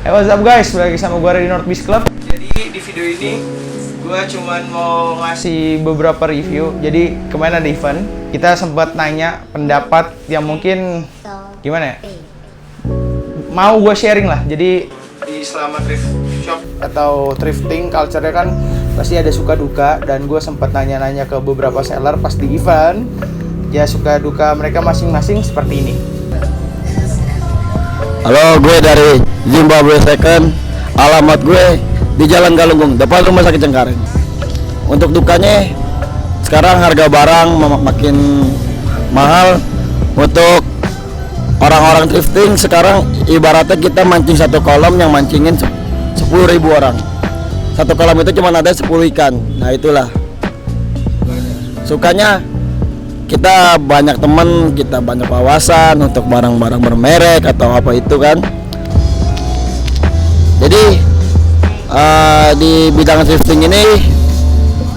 Hey, what's up guys, balik lagi sama gue di North Beach Club. Jadi di video ini gue cuman mau ngasih beberapa review. Jadi kemarin ada event, kita sempat nanya pendapat yang mungkin gimana ya, mau gue sharing lah. Jadi di selama thrift shop atau thrifting culture-nya kan pasti ada suka duka, dan gue sempat nanya-nanya ke beberapa seller pas di event. Ya suka duka mereka masing-masing seperti ini. Halo, gue dari Zimbabwe Second. Alamat gue di Jalan Galunggung, depan Rumah Sakit Cengkareng. Untuk dukanya, sekarang harga barang makin mahal. Untuk orang-orang thrifting sekarang ibaratnya kita mancing satu kolam yang mancingin 10.000 orang. Satu kolam itu cuma ada 10 ikan. Nah itulah. Sukanya kita banyak teman, kita banyak wawasan untuk barang-barang bermerek atau apa itu kan. Jadi di bidang thrifting ini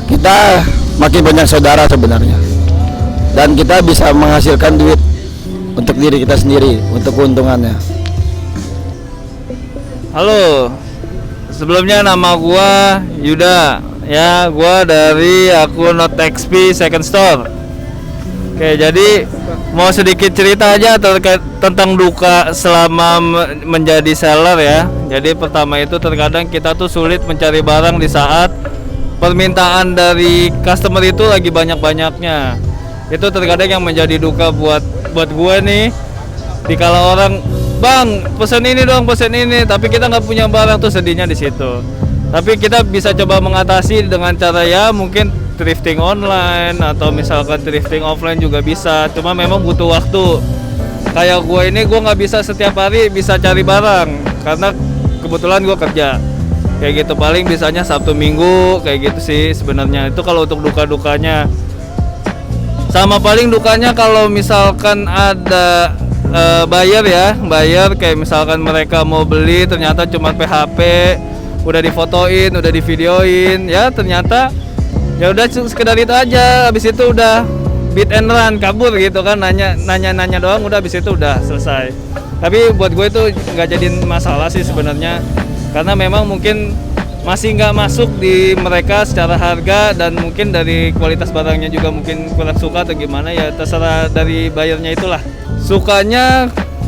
kita makin banyak saudara sebenarnya, dan kita bisa menghasilkan duit untuk diri kita sendiri, untuk keuntungannya. Halo, sebelumnya nama gua Yuda ya, gua dari akun NotXP Second Store. Oke, jadi mau sedikit cerita aja terkait tentang duka selama menjadi seller ya. Jadi pertama itu terkadang kita tuh sulit mencari barang di saat permintaan dari customer itu lagi banyak-banyaknya. Itu terkadang yang menjadi duka buat gue nih. Dikala orang, "Bang, pesen ini dong, pesen ini," tapi kita nggak punya barang, tuh sedihnya di situ. Tapi kita bisa coba mengatasi dengan cara ya mungkin thrifting online atau misalkan thrifting offline juga bisa. Cuma memang butuh waktu. Kayak gue ini, gue nggak bisa setiap hari bisa cari barang karena kebetulan gue kerja. Kayak gitu, paling bisanya Sabtu Minggu kayak gitu sih sebenarnya. Itu kalau untuk duka-dukanya. Sama paling dukanya kalau misalkan ada buyer kayak misalkan mereka mau beli ternyata cuma PHP, udah difotoin, udah divideoin, ya ternyata ya udah sekedar itu aja, habis itu udah beat and run, kabur gitu kan, nanya doang, udah habis itu udah selesai. Tapi buat gue itu nggak jadi masalah sih sebenarnya, karena memang mungkin masih nggak masuk di mereka secara harga, dan mungkin dari kualitas barangnya juga mungkin kurang suka atau gimana, ya terserah dari bayarnya itulah.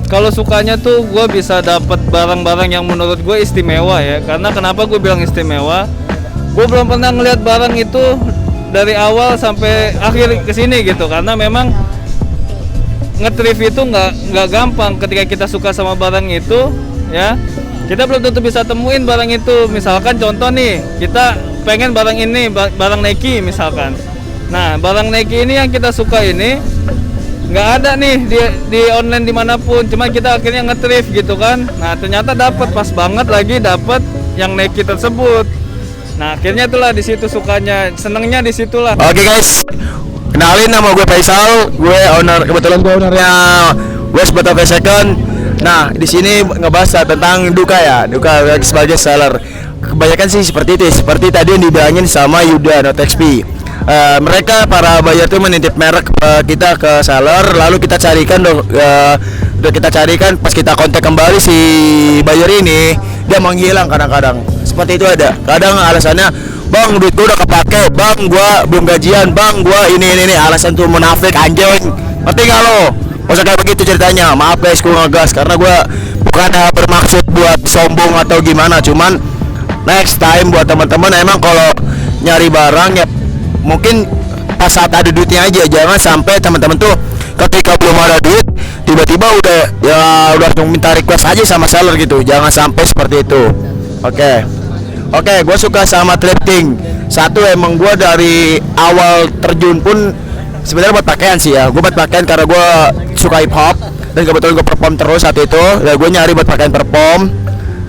Kalau sukanya tuh gue bisa dapat barang-barang yang menurut gue istimewa ya. Karena kenapa gue bilang istimewa? Gue belum pernah ngelihat barang itu dari awal sampai akhir kesini gitu. Karena memang nge-thrift itu nggak gampang. Ketika kita suka sama barang itu, ya kita belum tentu bisa temuin barang itu. Misalkan contoh nih, kita pengen barang ini, barang Nike misalkan. Nah, barang Nike ini yang kita suka ini nggak ada nih di online dimanapun, cuma kita akhirnya nge-thrift gitu kan. Nah ternyata dapat, pas banget lagi dapat yang Nike tersebut. Nah akhirnya itulah di situ sukanya, senengnya di situlah. Oke guys, kenalin, nama gue Faisal, kebetulan gue ownernya West Butterfly Second. Nah di sini ngebahas tentang duka sebagai seller. Kebanyakan sih seperti itu, seperti tadi yang dibilangin sama Yuda NotXP. Mereka para buyer tuh menitip merek kita ke seller, lalu kita carikan udah kita carikan, pas kita kontak kembali si buyer ini dia menghilang kadang-kadang. Seperti itu ada. Kadang alasannya, "Bang, duit gua udah kepake, Bang, gua belum gajian, Bang, gua ini." Alasan tuh munafik anjing. Ngerti enggak lo? Usah kayak begitu ceritanya. Maaf guys, gua ngegas karena gua bukan bermaksud buat sombong atau gimana, cuman next time buat teman-teman emang kalau nyari barang ya mungkin pas saat ada duitnya aja. Jangan sampai teman-teman tuh ketika belum ada duit tiba-tiba udah langsung minta request aja sama seller gitu. Jangan sampai seperti itu. Oke, gue suka sama thrifting. Satu, emang gue dari awal terjun pun sebenarnya buat pakaian sih ya. Gue buat pakaian karena gue suka hip hop, dan kebetulan gue perform terus saat itu. Ya gue nyari buat pakaian perform.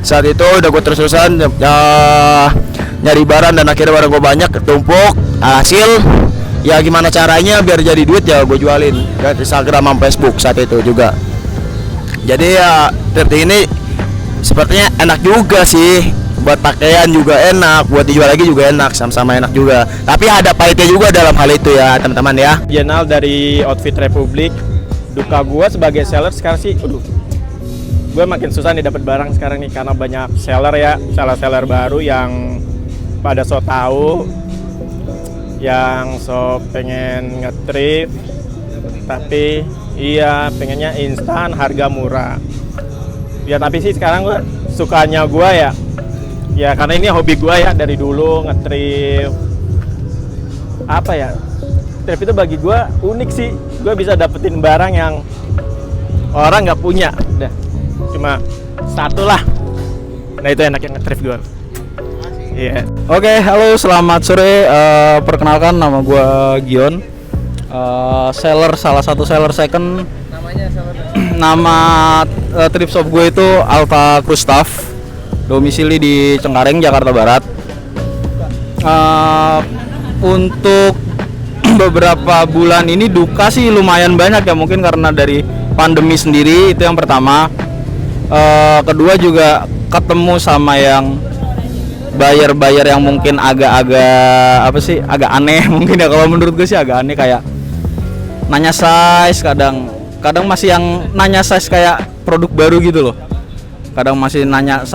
Saat itu udah gue terus-terusan nyari barang, dan akhirnya barang gue banyak ketumpuk. Hasil ya gimana caranya biar jadi duit, ya gue jualin ke Instagram sama Facebook saat itu juga. Jadi ya thrifting ini sepertinya enak juga sih, buat pakaian juga enak, buat dijual lagi juga enak, sama-sama enak juga. Tapi ada pahitnya juga dalam hal itu ya teman-teman ya. Jenal dari Outfit Republik. Duka gua sebagai seller sekarang sih, gue makin susah nih dapat barang sekarang nih karena banyak seller ya, seller baru yang pada so tahu, yang so pengen nge-thrift, tapi iya pengennya instan harga murah. Ya tapi sih sekarang gue sukanya gue ya karena ini hobi gue ya dari dulu nge-thrift. Apa ya? Thrift itu bagi gue unik sih. Gue bisa dapetin barang yang orang nggak punya. Udah, cuma satu lah. Nah itu enaknya nge-thrift gue. Iya. Oke, halo, selamat sore. Perkenalkan, nama gue Gion. Salah satu seller second. Namanya Nama thrift shop gue itu Alta Krustaf. Domisili di Cengkareng, Jakarta Barat. Untuk beberapa bulan ini duka sih lumayan banyak ya, mungkin karena dari pandemi sendiri, itu yang pertama. Kedua juga ketemu sama yang buyer yang mungkin agak-agak agak aneh mungkin ya, kalau menurut gue sih agak aneh, kayak nanya size, kadang masih yang nanya size kayak produk baru gitu loh. Kadang masih nanya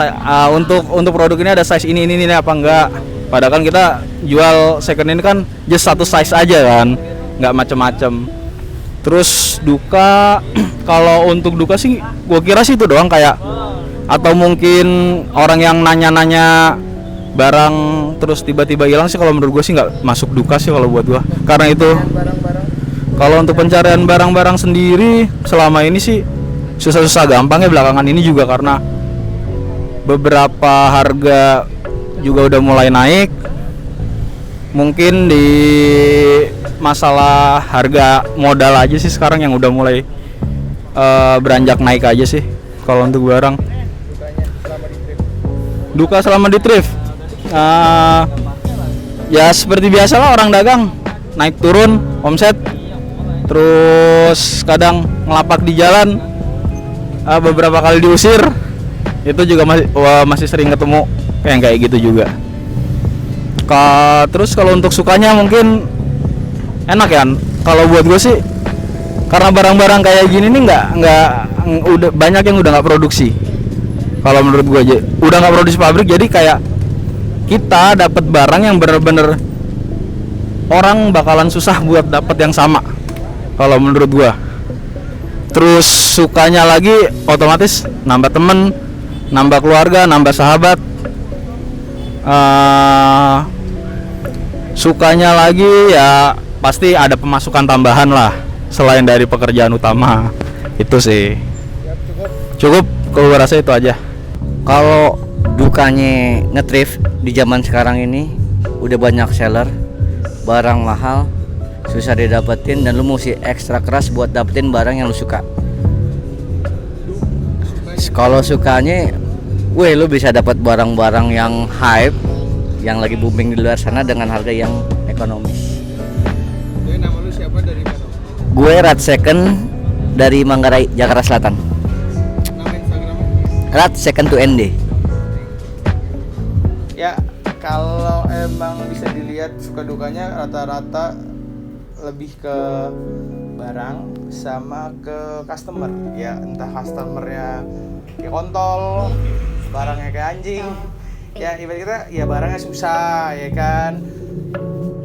untuk produk ini ada size ini apa enggak. Padahal kan kita jual second ini kan just satu size aja kan, nggak macem-macem. Terus duka kalau untuk duka sih gue kira sih itu doang, kayak atau mungkin orang yang nanya-nanya barang terus tiba-tiba hilang sih. Kalau menurut gue sih nggak masuk duka sih kalau buat gue, karena itu kalau untuk pencarian barang-barang sendiri selama ini sih susah-susah gampang ya belakangan ini juga, karena beberapa harga juga udah mulai naik. Mungkin di masalah harga modal aja sih sekarang yang udah mulai beranjak naik aja sih kalau untuk barang. Duka selama di thrift, ya seperti biasa lah orang dagang, naik turun omset, terus kadang ngelapak di jalan, beberapa kali diusir. Itu juga masih sering ketemu kayak gitu juga. Terus kalau untuk sukanya mungkin enak ya. Kalau buat gue sih karena barang-barang kayak gini nih nggak udah banyak yang udah nggak produksi. Kalau menurut gue aja udah nggak produksi pabrik, jadi kayak kita dapat barang yang bener-bener orang bakalan susah buat dapat yang sama. Kalau menurut gue. Terus sukanya lagi otomatis nambah temen, nambah keluarga, nambah sahabat. Sukanya lagi ya pasti ada pemasukan tambahan lah selain dari pekerjaan utama. Itu sih cukup kalau gue rasa itu aja. Kalau dukanya nge-thrift di zaman sekarang ini udah banyak seller, barang mahal, susah didapetin, dan lu mesti ekstra keras buat dapetin barang yang lu suka. Kalau sukanya, lu bisa dapat barang-barang yang hype, yang lagi booming di luar sana dengan harga yang ekonomis. Nama lu siapa, dari mana? Gue Rat Second dari Manggarai, Jakarta Selatan. Nama Instagramnya? Rat Second to ND. Ya, kalau emang bisa dilihat suka dukanya rata-rata lebih ke barang sama ke customer. Ya, entah customernya kayak kontol, barangnya kayak anjing. Ya, ibarat kita ya barangnya susah, ya kan.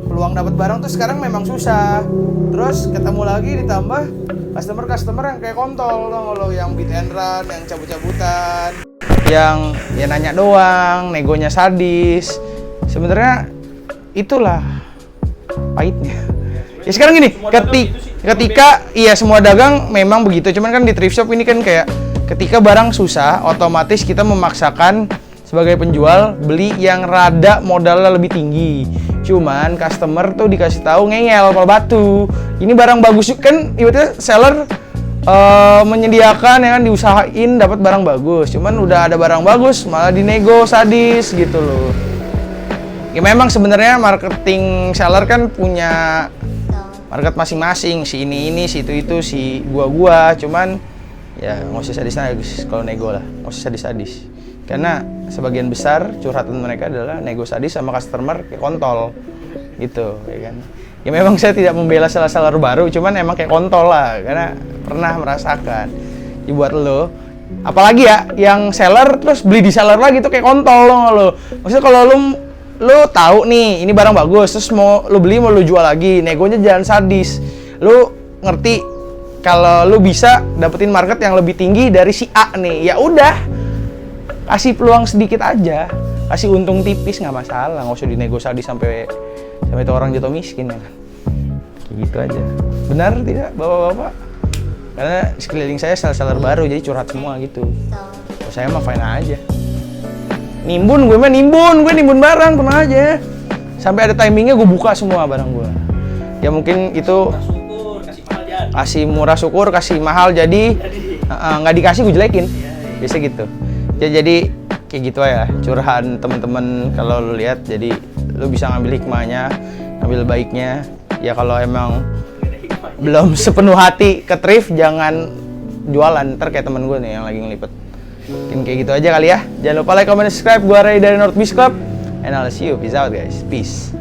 Peluang dapat barang tuh sekarang memang susah. Terus ketemu lagi ditambah customer yang kayak kontol, lo yang beat and run, yang cabut-cabutan, yang ya nanya doang, negonya sadis. Sebenarnya itulah pahitnya. Ya sekarang gini, ketika iya semua dagang memang begitu, cuman kan di thrift shop ini kan kayak ketika barang susah, otomatis kita memaksakan sebagai penjual beli yang rada modalnya lebih tinggi. Cuman customer tuh dikasih tahu ngeyel pal batu. Ini barang bagus kan, ibaratnya seller menyediakan ya kan, diusahain dapat barang bagus. Cuman udah ada barang bagus malah dinego sadis gitu loh. Ya memang sebenarnya marketing seller kan punya market masing-masing, si ini, si itu, si gua. Cuman ya nggak usah sadis-sadis kalau nego lah, nggak usah sadis-sadis. Karena sebagian besar curhatan mereka adalah nego sadis sama customer kayak kontol gitu, ya kan. Ya memang saya tidak membela seller baru, cuman emang kayak kontol lah, karena pernah merasakan. Ya buat lo Apalagi ya yang seller terus beli di seller lagi tuh kayak kontol lo. Maksudnya kalau lu tahu nih ini barang bagus terus mau lu beli mau lu jual lagi, negonya jangan sadis. Lu ngerti kalau lu bisa dapetin market yang lebih tinggi dari si A nih, ya udah kasih peluang sedikit aja, kasih untung tipis nggak masalah, nggak usah dinego sadis sampai tuh orang jatuh miskin ya kan. Kayak gitu aja. Benar tidak bapak-bapak? Karena sekeliling saya seller-seller baru jadi curhat semua gitu. Kalau saya mah fine aja. Nimbun gue nimbun barang tenang aja. Sampai ada timingnya gue buka semua barang gue. Ya mungkin itu kasih murah syukur, kasih mahal jadi nggak dikasih gue jelekin. Biasa gitu. Ya, jadi kayak gitu ya curhan temen-temen kalau lu lihat, jadi lu bisa ngambil hikmahnya, ngambil baiknya. Ya kalau emang belum sepenuh hati ke thrift jangan jualan, ntar kayak temen gue nih yang lagi ngelipet. Mungkin kayak gitu aja kali ya. Jangan lupa like, comment, subscribe. Gue Ray dari North Beach Club and I'll see you. Peace out guys. Peace.